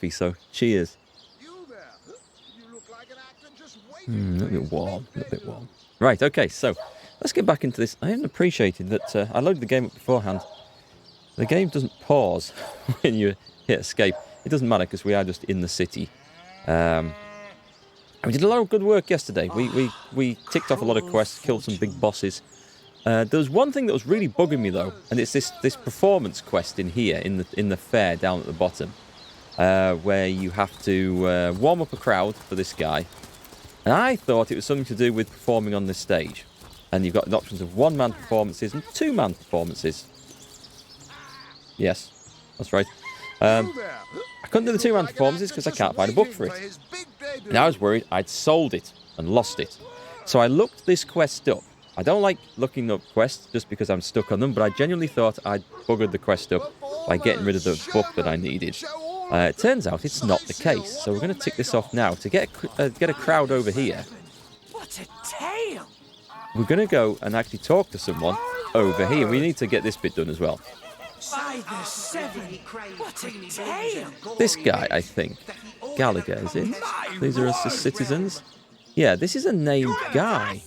coffee, so cheers. You there? You look like an actor just A waiting. little bit warm, a little bit warm. Right, okay, so let's get back into this. I haven't appreciated that I loaded the game up beforehand. The game doesn't pause when you hit escape. It doesn't matter because we are just in the city. And we did a lot of good work yesterday. We ticked off a lot of quests, killed some big bosses. There was one thing that was really bugging me though, and it's this performance quest in here in the fair down at the bottom, where you have to warm up a crowd for this guy. And I thought it was something to do with performing on this stage. And you've got the options of one-man performances and two-man performances. Yes, that's right. I couldn't do the two-man performances because I can't find a book for it. And I was worried I'd sold it and lost it. So I looked this quest up. I don't like looking up quests just because I'm stuck on them, but I genuinely thought I'd buggered the quest up by getting rid of the book that I needed. It turns out it's not the case, so we're going to tick this off now. To get a crowd over here, What a tale! we're going to go and actually talk to someone over here. We need to get this bit done as well. By the seven, what a tale! This guy, I think, Gallagher, is it? These are us as citizens. Yeah, this is a named guy.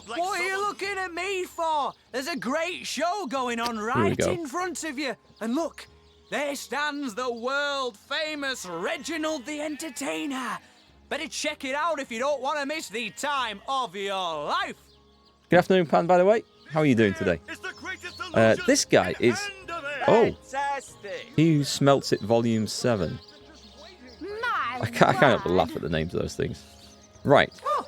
What are you looking at me for? There's a great show going on right go. in front of you. And look, there stands the world-famous Reginald the Entertainer. Better check it out if you don't want to miss the time of your life. Good afternoon, Pan, by the way. How are you doing today? This guy is... Oh, he smelts it volume 7. I can't help but laugh at the names of those things. Right. Oh,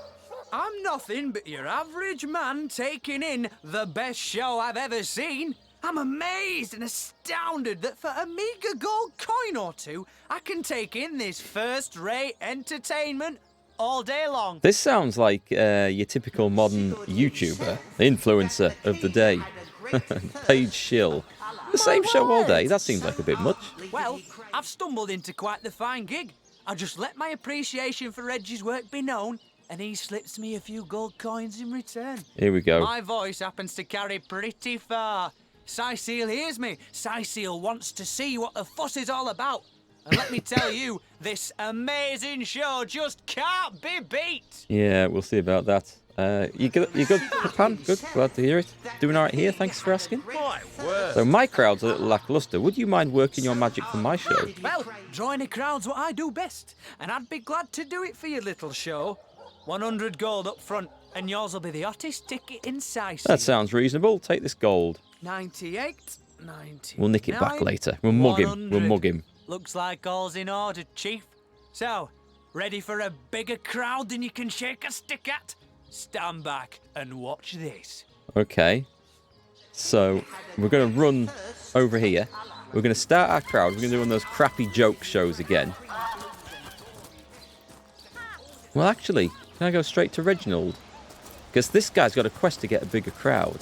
I'm nothing but your average man taking in the best show I've ever seen. I'm amazed and astounded that for a meager gold coin or two, I can take in this first-rate entertainment all day long. This sounds like your typical modern YouTuber, influencer of the day. Paige Shill. The same show all day, that seems like a bit much. Well, I've stumbled into quite the fine gig. I just let my appreciation for Reggie's work be known, and he slips me a few gold coins in return. Here we go. My voice happens to carry pretty far. Cecile hears me. Cecile wants to see what the fuss is all about. And let me tell you, this amazing show just can't be beat. Yeah, we'll see about that. You good, Pan? Good, glad to hear it. Doing all right here, thanks for asking. So my crowd's a little lackluster. Would you mind working your magic for my show? Well, drawing a crowd's what I do best, and I'd be glad to do it for your little show. 100 gold up front, and yours will be the hottest ticket in Cecile. That sounds reasonable. Take this gold. 98, 90. We'll nick it back later. We'll mug him. We'll mug him. Looks like all's in order, Chief. So, ready for a bigger crowd than you can shake a stick at? Stand back and watch this. Okay. So, we're going to run over here. We're going to start our crowd. We're going to do one of those crappy joke shows again. Well, actually, can I go straight to Reginald? Because this guy's got a quest to get a bigger crowd.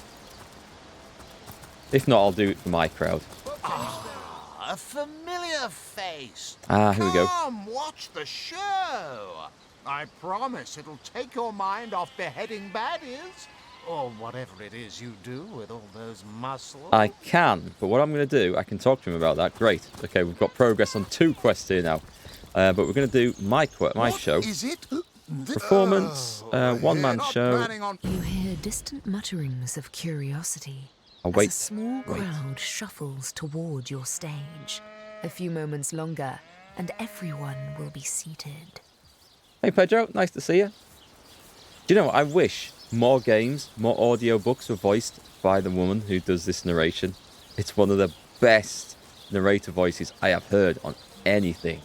If not, I'll do it for my crowd. A familiar face. Ah, here we go. Come, watch the show. I promise it'll take your mind off beheading baddies. Or whatever it is you do with all those muscles. I can, but what I'm going to do, I can talk to him about that. Great. Okay, we've got progress on 2 quests here now. But we're going to do my show. Is it? Performance, one-man show. You hear distant mutterings of curiosity Oh, as wait. a small crowd shuffles toward your stage. A few moments longer, and everyone will be seated. Hey, Pedro. Nice to see you. Do you know what? I wish more games, more audio books were voiced by the woman who does this narration. It's one of the best narrator voices I have heard on anything.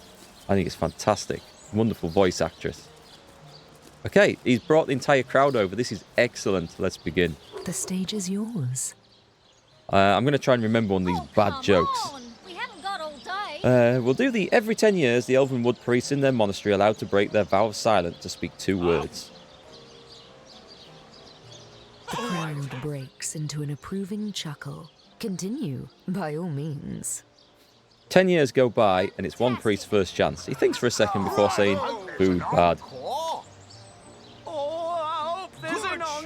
I think it's fantastic. Wonderful voice actress. Okay, he's brought the entire crowd over. This is excellent. Let's begin. The stage is yours. I'm going to try and remember one of these bad jokes. We haven't got all day. We'll do the every 10 years, the Elven Wood priests in their monastery are allowed to break their vow of silence to speak 2 words. The crowd breaks into an approving chuckle. Continue, by all means. 10 years go by, and it's one priest's first chance. He thinks for a second before saying, "Boo, bad."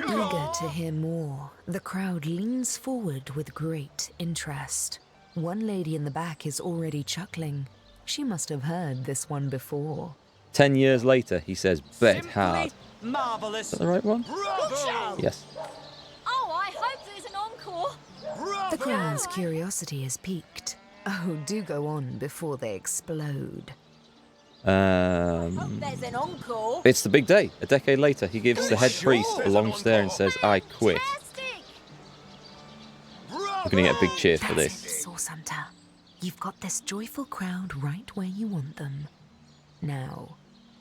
Eager to hear more, the crowd leans forward with great interest. One lady in the back is already chuckling. She must have heard this one before. 10 years later, he says, bed hard. Marvelous. Is that the right one? Bravo! Yes. Oh, I hope there's an encore. The crowd's curiosity is piqued. Oh, do go on before they explode. There's an encore. It's the big day. A decade later, he gives the head priest a long stare and says, I quit. Fantastic. We're going to get a big cheer for That's this. it, Source Hunter. You've got this joyful crowd right where you want them. Now,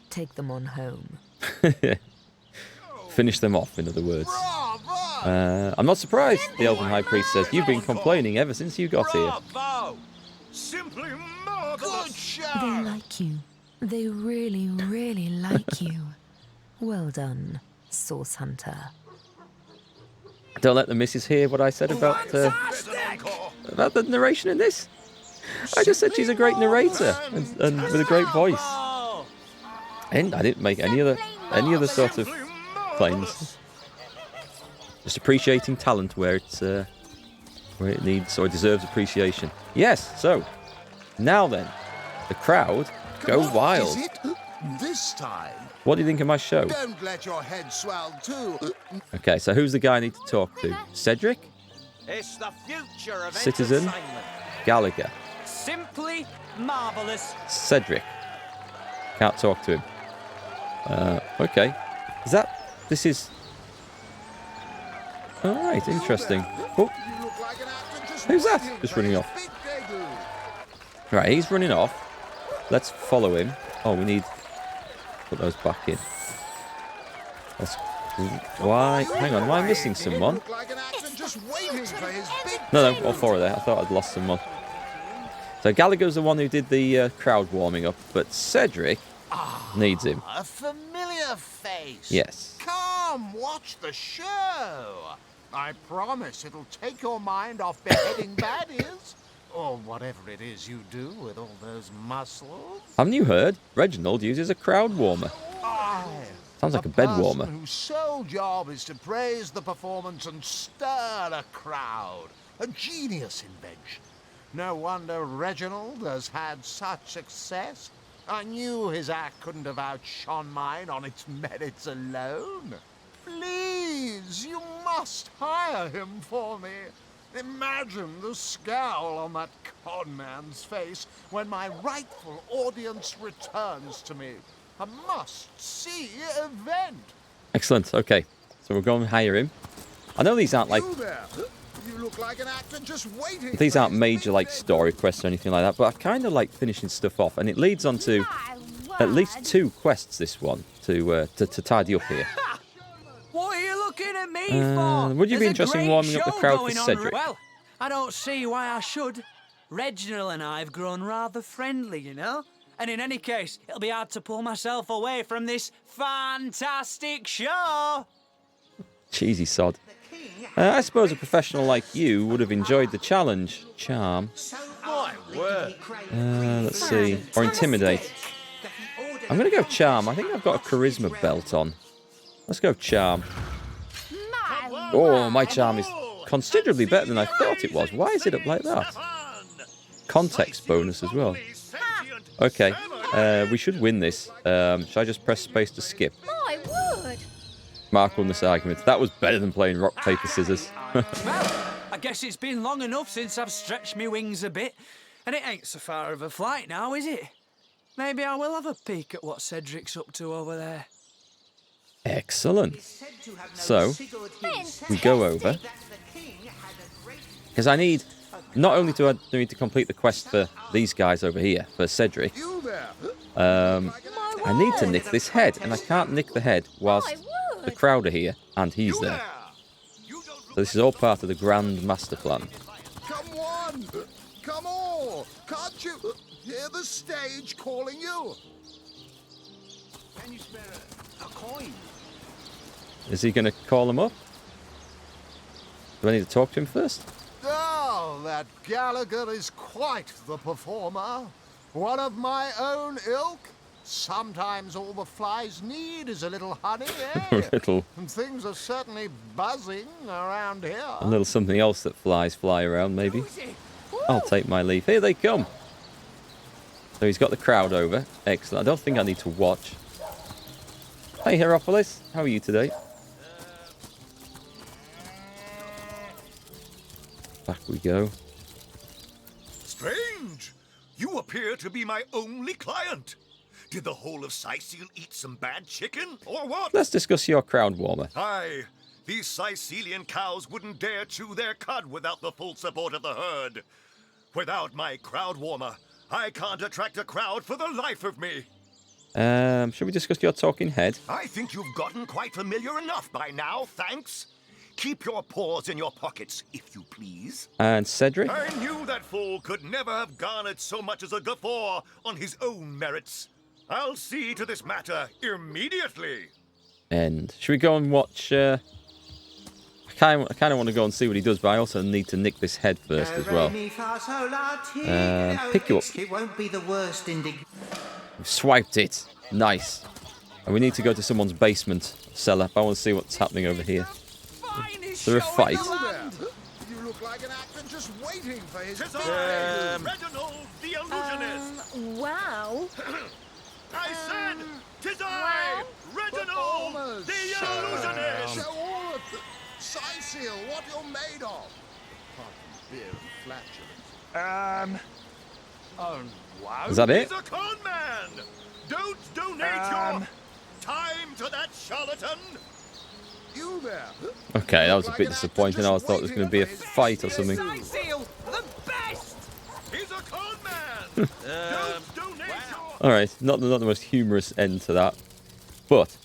take them on home. Finish them off, in other words. Bravo! I'm not surprised, the Elven High Priest says. You've been complaining ever since you got here. Bravo! Simply marvelous! Good show! They like you. They really, really like you. Well done, Source Hunter. Don't let the missus hear what I said about the narration in this. I just said she's a great narrator and with a great voice. And I didn't make any other sort of claims. Just appreciating talent where it needs or deserves appreciation. Yes. So now then, the crowd go wild. Is it? This time. What do you think of my show? Don't let your head swell too. Okay, so who's the guy I need to talk to? Cedric? It's the future of Citizen? entertainment. Gallagher? Simply marvelous. Cedric? Can't talk to him. Okay. This is... Alright, interesting. Oh, You look like an actor just Who's that? waiting Just for running his off. big debut. right, he's running off. Let's follow him. Oh, we need... Put those back in. Let's... Why? Hang on, am I missing someone? You look like an actor just waiting for his big No, all four are there. I thought I'd lost someone. So Gallagher's the one who did the crowd warming up, but Cedric needs him. A familiar face. Yes. Come, watch the show. I promise it'll take your mind off beheading baddies. Or whatever it is you do with all those muscles. Haven't you heard? Reginald uses a crowd warmer. Sounds like a bed warmer. Person whose sole job is to praise the performance and stir a crowd. A genius invention. No wonder Reginald has had such success. I knew his act couldn't have outshone mine on its merits alone. Please, you must hire him for me. Imagine the scowl on that conman's face when my rightful audience returns to me. A must-see event. Excellent. Okay. So we'll go and hire him. I know these aren't like... You there? You look like an actor just waiting. These for aren't his major big like debut. story quests or anything like that, but I kind of like finishing stuff off, and it leads on to at least 2 quests. This one to tidy up here. What are you looking at me for? would you be There's a interested in great warming up the show crowd for going on. Cedric? Well, I don't see why I should. Reginald and I have grown rather friendly, you know? And in any case, it'll be hard to pull myself away from this fantastic show. Cheesy sod. I suppose a professional like you would have enjoyed the challenge. Charm. My word. Let's see. Or intimidate. I'm going to go charm. I think I've got a charisma belt on. Let's go charm. Oh, my charm is considerably better than I thought it was. Why is it up like that? Context bonus as well. Okay, we should win this. Should I just press space to skip? My word. Mark won this argument. That was better than playing rock, paper, scissors. Well, I guess it's been long enough since I've stretched my wings a bit. And it ain't so far of a flight now, is it? Maybe I will have a peek at what Cedric's up to over there. Excellent. So, we go over. Because I need, not only do I need to complete the quest for these guys over here, for Cedric, You there? I need to nick this head, and I can't nick the head whilst the crowd are here, and he's You there. there? You don't So this is all part of the grand master plan. Come on! Come on! Can't you hear the stage calling you? Can you spare a coin? Is he going to call him up? Do I need to talk to him first? Oh, that Gallagher is quite the performer. One of my own ilk. Sometimes all the flies need is a little honey, eh? Little. And things are certainly buzzing around here. A little something else that fly around, maybe. I'll take my leave. Here they come. So he's got the crowd over. Excellent. I don't think I need to watch. Hey, Hieropolis. How are you today? Back we go. Strange! You appear to be my only client. Did the whole of Sicil eat some bad chicken, or what? Let's discuss your crowd warmer. Aye, these Sicilian cows wouldn't dare chew their cud without the full support of the herd. Without my crowd warmer, I can't attract a crowd for the life of me. Should we discuss your talking head? I think you've gotten quite familiar enough by now, thanks. Keep your paws in your pockets, if you please. And Cedric? I knew that fool could never have garnered so much as a guffaw on his own merits. I'll see to this matter immediately. And should we go and watch... I kind of want to go and see what he does, but I also need to nick this head first as well. Pick you up. It won't be the worst We've swiped it. Nice. And we need to go to someone's basement cellar. I want to see what's happening over here. Is there a fight? You look like an actor just waiting for his Reginald the illusionist. Wow. I said, tis Wow. I, Reginald the illusionist. Show all of the Sicil what you're made of. Apart from beer and flatulence. Wow. Is that it? He's a con man. Don't donate your time to that charlatan. You there? Okay, that was a bit disappointing. I thought there was going to be a fight or something. Sicil, the best! He's a con man. Don't donate your... Alright, not the most humorous end to that. But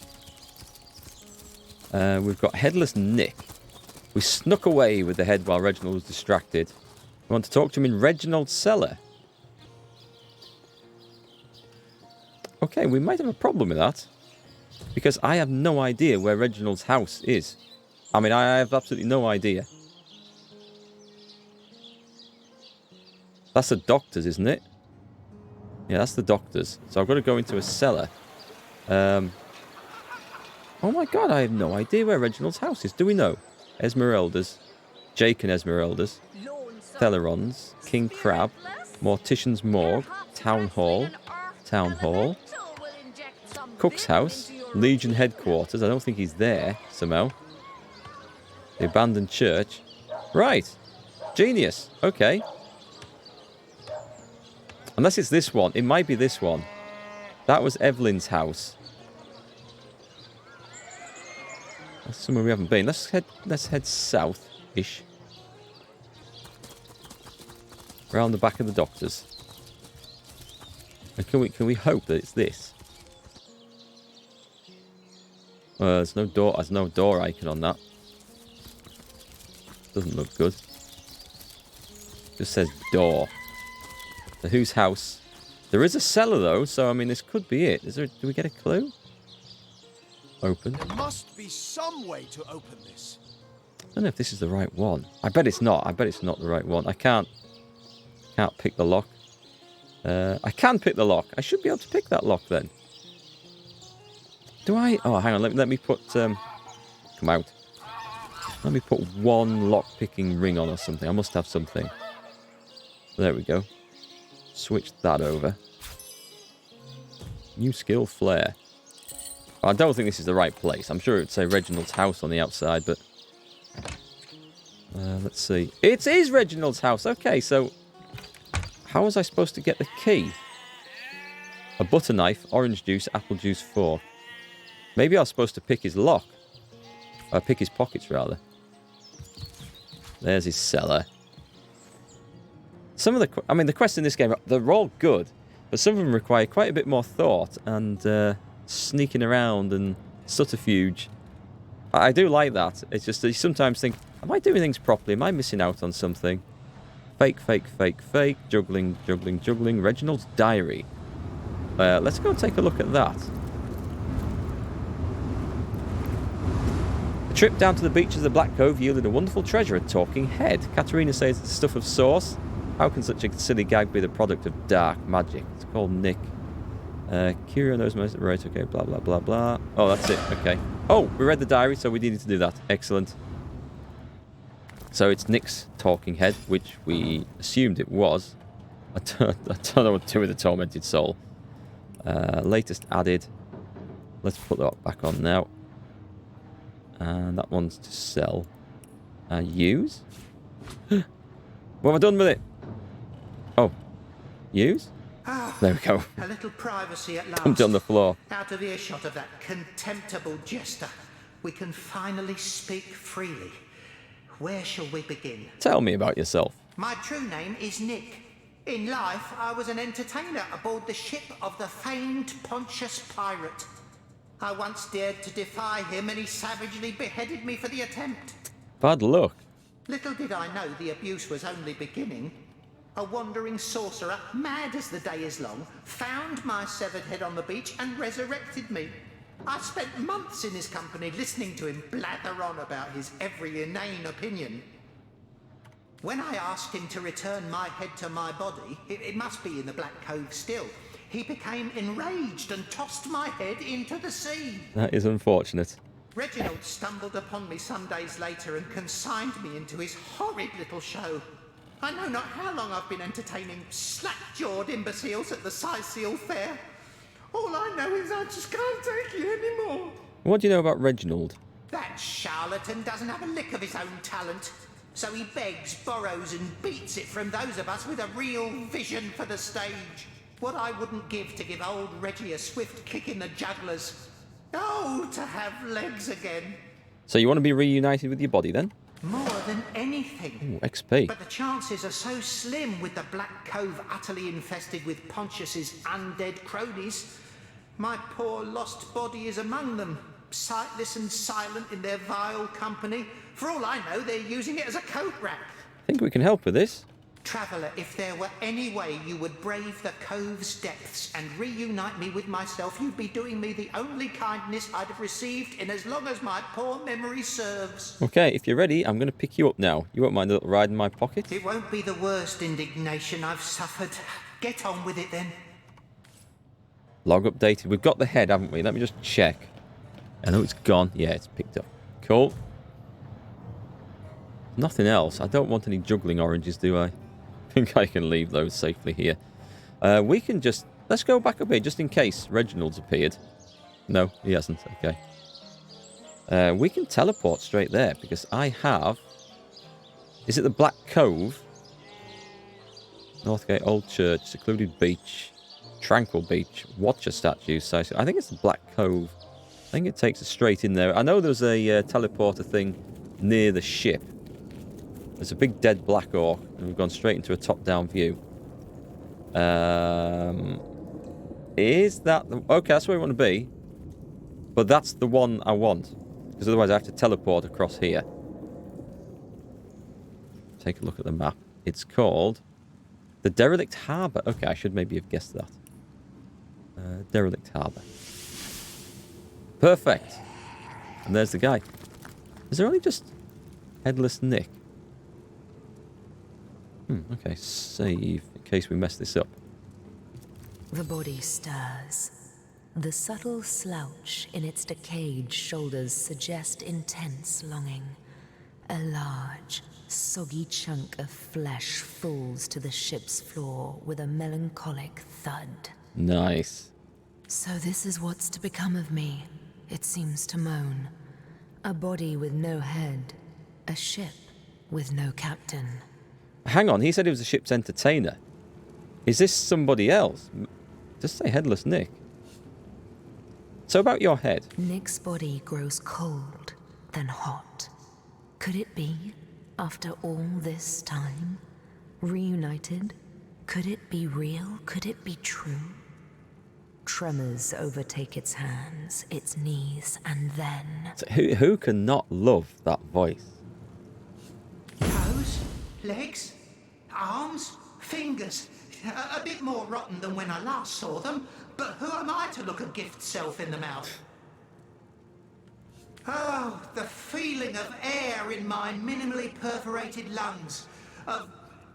we've got Headless Nick. We snuck away with the head while Reginald was distracted. We want to talk to him in Reginald's cellar. Okay, we might have a problem with that. Because I have no idea where Reginald's house is. I mean, I have absolutely no idea. That's the doctor's, isn't it? Yeah, that's the doctor's. So I've got to go into a cellar. Oh my god, I have no idea where Reginald's house is. Do we know? Esmeralda's. Jake and Esmeralda's. Theleron's. King Crab. Mortician's Morgue. Town Hall. Town Hall. Cook's house. Legion headquarters. I don't think he's there somehow. The abandoned church. Right. Genius. Okay. Unless it's this one. It might be this one. That was Evelyn's house. That's somewhere we haven't been. Let's head south-ish. Around the back of the doctor's. And can we hope that it's this? There's no door icon on that. Doesn't look good. Just says door. So whose house? There is a cellar though, so I mean this could be it. Do we get a clue? Open. There must be some way to open this. I don't know if this is the right one. I bet it's not. I bet it's not the right one. I can't pick the lock. I can pick the lock. I should be able to pick that lock then. Do I? Oh, hang on. Let me put... come out. Let me put one lock-picking ring on or something. I must have something. There we go. Switch that over. New skill, flare. I don't think this is the right place. I'm sure it would say Reginald's house on the outside, but... let's see. It is Reginald's house. Okay, so... How was I supposed to get the key? A butter knife, orange juice, apple juice, fork. Maybe I was supposed to pick his lock. Or pick his pockets, rather. There's his cellar. Some of the quests in this game, they're all good. But some of them require quite a bit more thought and sneaking around and subterfuge. I do like that. It's just that you sometimes think, am I doing things properly? Am I missing out on something? Fake, fake, fake, fake. Juggling, juggling, juggling. Reginald's diary. Let's go and take a look at that. The trip down to the beaches of the Black Cove yielded a wonderful treasure, a talking head. Katerina says it's stuff of source. How can such a silly gag be the product of dark magic? It's called Nick. Curio knows most... Right, okay, blah, blah, blah, blah. Oh, that's it, okay. Oh, we read the diary, so we needed to do that. Excellent. So it's Nick's talking head, which we assumed it was. I don't know what to do with the tormented soul. Latest added. Let's put that back on now. And that one's to sell. Use? What have I done with it? Oh. Use? There we go. A little privacy at last. Dumped on the floor. Out of earshot of that contemptible jester, we can finally speak freely. Where shall we begin? Tell me about yourself. My true name is Nick. In life, I was an entertainer aboard the ship of the famed Pontius Pirate. I once dared to defy him, and he savagely beheaded me for the attempt. Bad luck. Little did I know the abuse was only beginning. A wandering sorcerer, mad as the day is long, found my severed head on the beach and resurrected me. I spent months in his company listening to him blather on about his every inane opinion. When I asked him to return my head to my body, it must be in the Black Cove still, he became enraged and tossed my head into the sea. That is unfortunate. Reginald stumbled upon me some days later and consigned me into his horrid little show. I know not how long I've been entertaining slack-jawed imbeciles at the Sicil Fair. All I know is I just can't take it anymore. What do you know about Reginald? That charlatan doesn't have a lick of his own talent. So he begs, borrows and beats it from those of us with a real vision for the stage. What I wouldn't give to give old Reggie a swift kick in the jugglers. Oh, to have legs again. So you want to be reunited with your body then? More than anything. Ooh, XP. But the chances are so slim with the Black Cove utterly infested with Pontius's undead cronies. My poor lost body is among them, sightless and silent in their vile company. For all I know, they're using it as a coat rack. I think we can help with this. Traveller, if there were any way you would brave the cove's depths and reunite me with myself, you'd be doing me the only kindness I'd have received in as long as my poor memory serves. Okay, if you're ready, I'm going to pick you up now. You won't mind a little ride in my pocket? It won't be the worst indignation I've suffered. Get on with it then. Log updated. We've got the head, haven't we? Let me just check. I know it's gone. Yeah, it's picked up. Cool. Nothing else. I don't want any juggling oranges, do I? I think I can leave those safely here. We can just... Let's go back up here, just in case Reginald's appeared. No, he hasn't. Okay. We can teleport straight there, because I have... Is it the Black Cove? Northgate, Old Church, Secluded Beach, Tranquil Beach, Watcher Statue. I think it's the Black Cove. I think it takes us straight in there. I know there's a teleporter thing near the ship. There's a big dead black orc, and we've gone straight into a top-down view. Is that... Okay, that's where we want to be. But that's the one I want. Because otherwise I have to teleport across here. Take a look at the map. It's called the Derelict Harbor. Okay, I should maybe have guessed that. Derelict Harbor. Perfect. And there's the guy. Is there only just Headless Nick? Okay, save in case we mess this up. The body stirs. The subtle slouch in its decayed shoulders suggest intense longing. A large, soggy chunk of flesh falls to the ship's floor with a melancholic thud. Nice. So this is what's to become of me, it seems to moan. A body with no head. A ship with no captain. Hang on, he said he was the ship's entertainer. Is this somebody else? Just say Headless Nick. So about your head. Nick's body grows cold, then hot. Could it be, after all this time? Reunited? Could it be real? Could it be true? Tremors overtake its hands, its knees, and then... So who can not love that voice? Toes, legs, arms, fingers. A bit more rotten than when I last saw them, but who am I to look a gift self in the mouth? Oh, the feeling of air in my minimally perforated lungs. Of,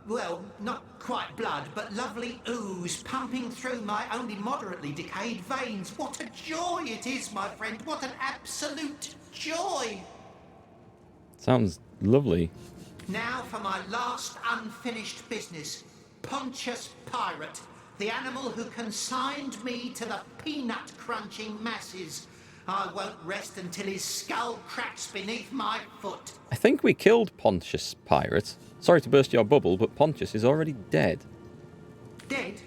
well, not quite blood, but lovely ooze pumping through my only moderately decayed veins. What a joy it is, my friend. What an absolute joy. Sounds lovely. Now for my last unfinished business. Pontius Pirate, the animal who consigned me to the peanut-crunching masses. I won't rest until his skull cracks beneath my foot. I think we killed Pontius Pirate. Sorry to burst your bubble, but Pontius is already dead. Dead?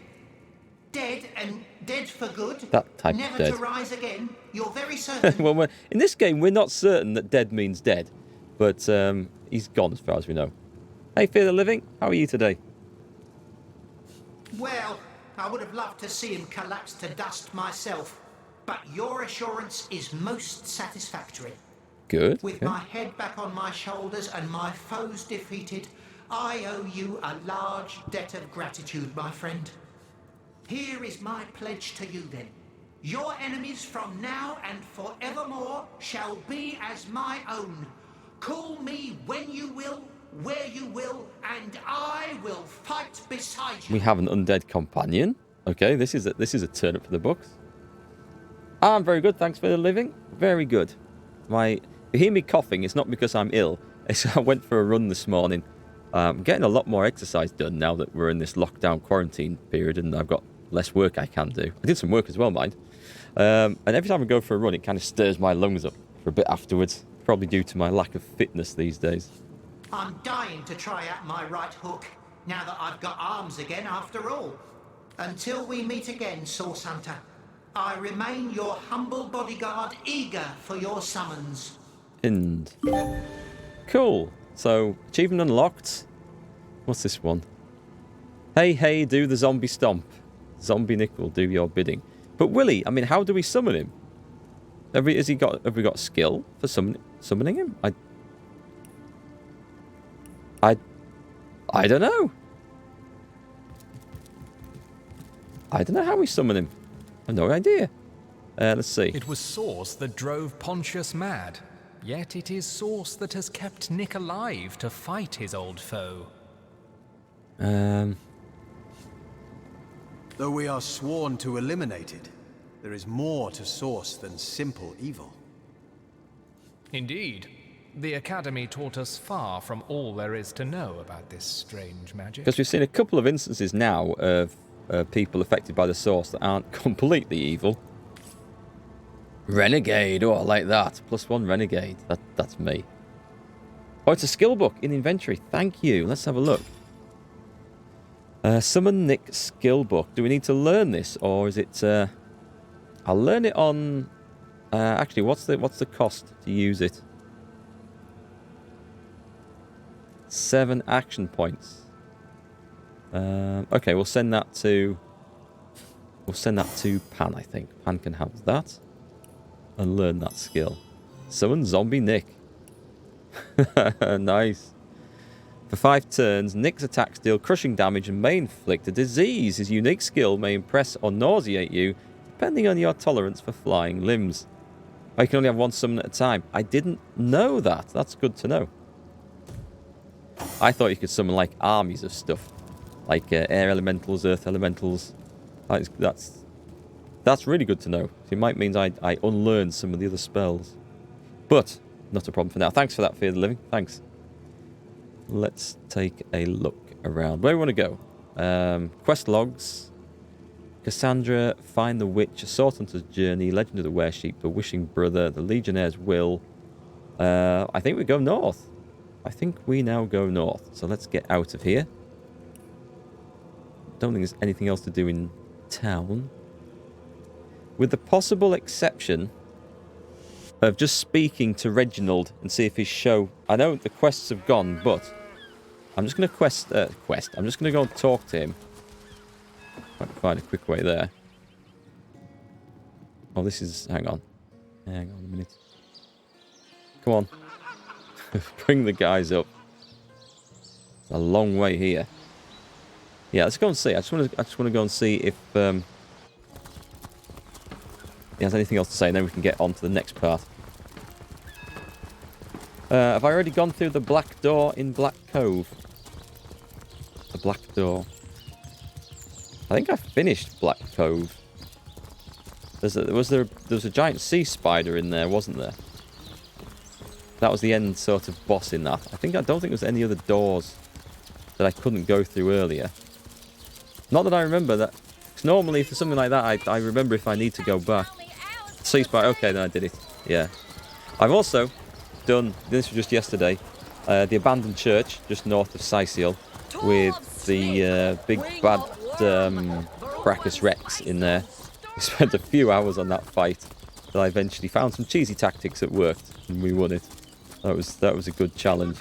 Dead and dead for good? That type Never of dead. to rise again? You're very certain? Well, in this game, we're not certain that dead means dead. But he's gone as far as we know. Hey, Fear the Living, how are you today? Well, I would have loved to see him collapse to dust myself. But your assurance is most satisfactory. Good. With Okay. my head back on my shoulders and my foes defeated, I owe you a large debt of gratitude, my friend. Here is my pledge to you then. Your enemies from now and forevermore shall be as my own. Call me when you will, where you will, and I will fight beside you. We have an undead companion. Okay, this is a turn up for the books. I'm very good, thanks for the living. Very good. If you hear me coughing, it's not because I'm ill. I went for a run this morning. I'm getting a lot more exercise done now that we're in this lockdown quarantine period and I've got less work I can do. I did some work as well, mind. And every time I go for a run, it kind of stirs my lungs up for a bit afterwards. Probably due to my lack of fitness these days. I'm dying to try out my right hook, now that I've got arms again after all. Until we meet again, Source Hunter, I remain your humble bodyguard, eager for your summons. And cool. So, achievement unlocked. What's this one? Hey, hey, do the zombie stomp. Zombie Nick will do your bidding. But Willie, I mean, how do we summon him? Have we got skill for summoning him? I don't know. I don't know how we summon him. I've no idea. Let's see. It was Source that drove Pontius mad. Yet it is Source that has kept Nick alive to fight his old foe. Though we are sworn to eliminate it, there is more to Source than simple evil. Indeed. The Academy taught us far from all there is to know about this strange magic. Because we've seen a couple of instances now of people affected by the source that aren't completely evil. Renegade, oh, I like that. +1 renegade. That's me. Oh, it's a skill book in inventory. Thank you. Let's have a look. Summon Nick skill book. Do we need to learn this, or is it? I'll learn it on. Actually, what's the cost to use it? 7 action points. Okay, we'll send that to Pan, I think. Pan can have that and learn that skill. Summon Zombie Nick. Nice. For 5 turns, Nick's attacks deal crushing damage and may inflict a disease. His unique skill may impress or nauseate you, depending on your tolerance for flying limbs. Oh, you can only have 1 summon at a time. I didn't know that. That's good to know. I thought you could summon like armies of stuff, like air elementals, earth elementals. That's really good to know. It might mean I unlearn some of the other spells, but not a problem for now. Thanks for that, Fear the Living. Thanks. Let's take a look around. Where do we want to go? Quest logs. Cassandra, Find the Witch, A Sword Hunter's Journey, Legend of the Weresheep, The Wishing Brother, The Legionnaire's Will. I think we go north. I think we now go north. So let's get out of here. Don't think there's anything else to do in town. With the possible exception of just speaking to Reginald and see if his show... I know the quests have gone, but I'm just going to I'm just going to go and talk to him. If I can find a quick way there. Oh, this is... Hang on a minute. Come on. Bring the guys up. It's a long way here. Yeah, let's go and see. I just want to go and see if he has anything else to say, and then we can get on to the next part. Have I already gone through the black door in Black Cove? The black door. I think I finished Black Cove. There was a giant sea spider in there, wasn't there? That was the end sort of boss in that. I don't think there was any other doors that I couldn't go through earlier. Not that I remember that. 'Cause normally for something like that, I remember if I need to go back. Ceasefire. Okay, then I did it. Yeah. I've also done, this was just yesterday, the abandoned church just north of Sicil with the big bad Brachus Rex in there. We spent a few hours on that fight, but I eventually found some cheesy tactics that worked, and we won it. That was a good challenge.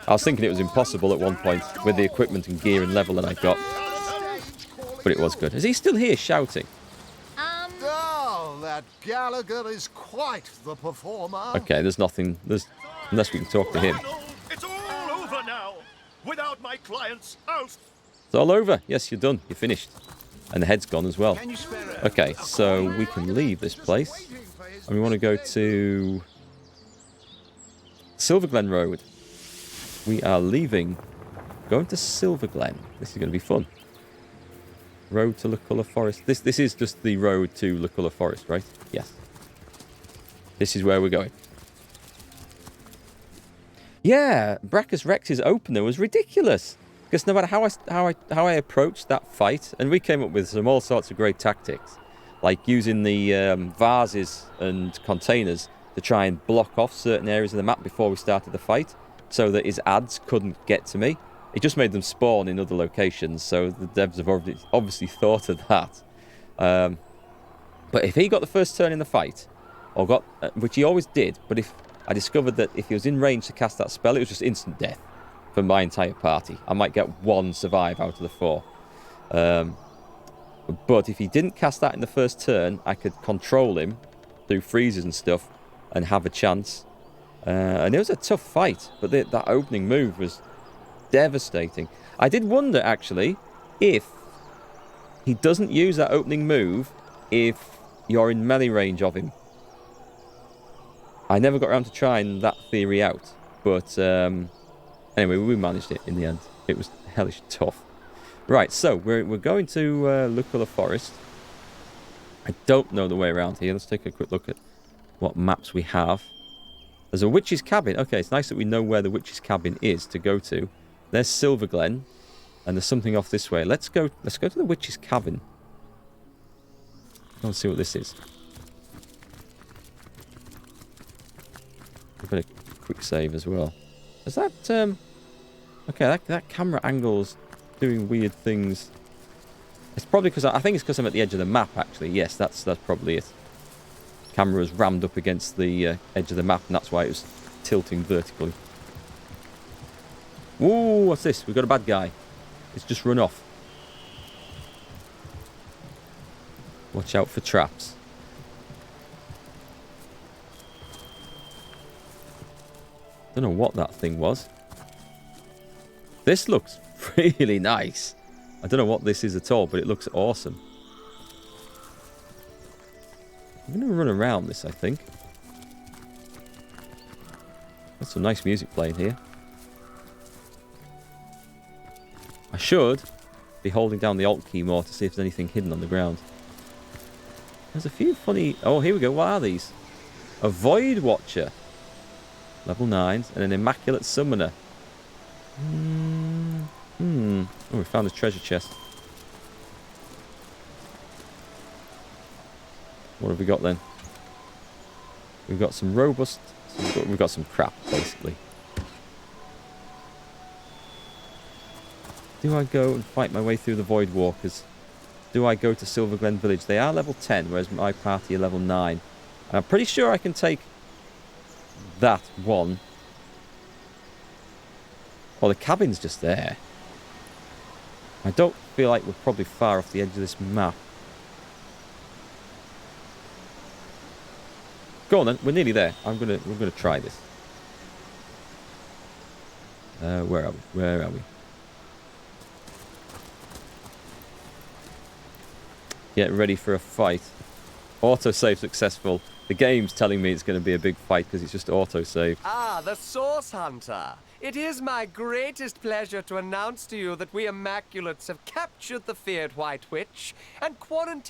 I was thinking it was impossible at one point with the equipment and gear and level that I got, but it was good. Is he still here shouting? Oh, that Gallagher is quite the performer. Okay, there's nothing. Unless we can talk to him. It's all over now. Without my clients, I'll... It's all over. Yes, you're done. You're finished. And the head's gone as well. Okay, so we can leave this place. And we want to go to Silverglen Road. We are leaving. Going to Silverglen. This is going to be fun. Road to Luculla Forest. This is just the road to Luculla Forest, right? Yes. This is where we're going. Yeah, Brachus Rex's opener was ridiculous. Because no matter how I approached that fight, and we came up with some all sorts of great tactics, like using the vases and containers to try and block off certain areas of the map before we started the fight, so that his ads couldn't get to me. It just made them spawn in other locations, so the devs have obviously thought of that. But if he got the first turn in the fight, or got, which he always did, but if I discovered that if he was in range to cast that spell, it was just instant death for my entire party. I might get one survive out of the 4. But if he didn't cast that in the first turn, I could control him through freezes and stuff and have a chance. And it was a tough fight, but that opening move was devastating. I did wonder, actually, if he doesn't use that opening move if you're in melee range of him. I never got around to trying that theory out, but anyway, we managed it in the end. It was hellish tough. Right, so we're going to Luculla Forest. I don't know the way around here. Let's take a quick look at what maps we have. There's a witch's cabin. Okay, it's nice that we know where the witch's cabin is to go to. There's Silverglen, and there's something off this way. Let's go to the witch's cabin. Let's see what this is. I've got a quick save as well. Is that okay, that camera angle's doing weird things. It's probably because I think it's because I'm at the edge of the map, actually. Yes, that's probably it. Camera was rammed up against the edge of the map, and that's why it was tilting vertically. Ooh, what's this? We've got a bad guy. It's just run off. Watch out for traps. Don't know what that thing was. This looks really nice. I don't know what this is at all, but it looks awesome. I'm going to run around this, I think. There's some nice music playing here. I should be holding down the Alt key more to see if there's anything hidden on the ground. There's a few funny... Oh, here we go. What are these? A Void Watcher. Level 9s and an Immaculate Summoner. Oh, we found a treasure chest. What have we got then? We've got some robust... We've got some crap, basically. Do I go and fight my way through the Void Walkers? Do I go to Silverglen Village? They are level 10, whereas my party are level 9. And I'm pretty sure I can take that one. Oh, the cabin's just there. I don't feel like we're probably far off the edge of this map. Go on then, we're nearly there. We're gonna try this. Where are we? Where are we? Get ready for a fight. Autosave successful. The game's telling me it's going to be a big fight because it's just autosave. Ah, the Source Hunter. It is my greatest pleasure to announce to you that we Immaculates have captured the feared White Witch and quarantined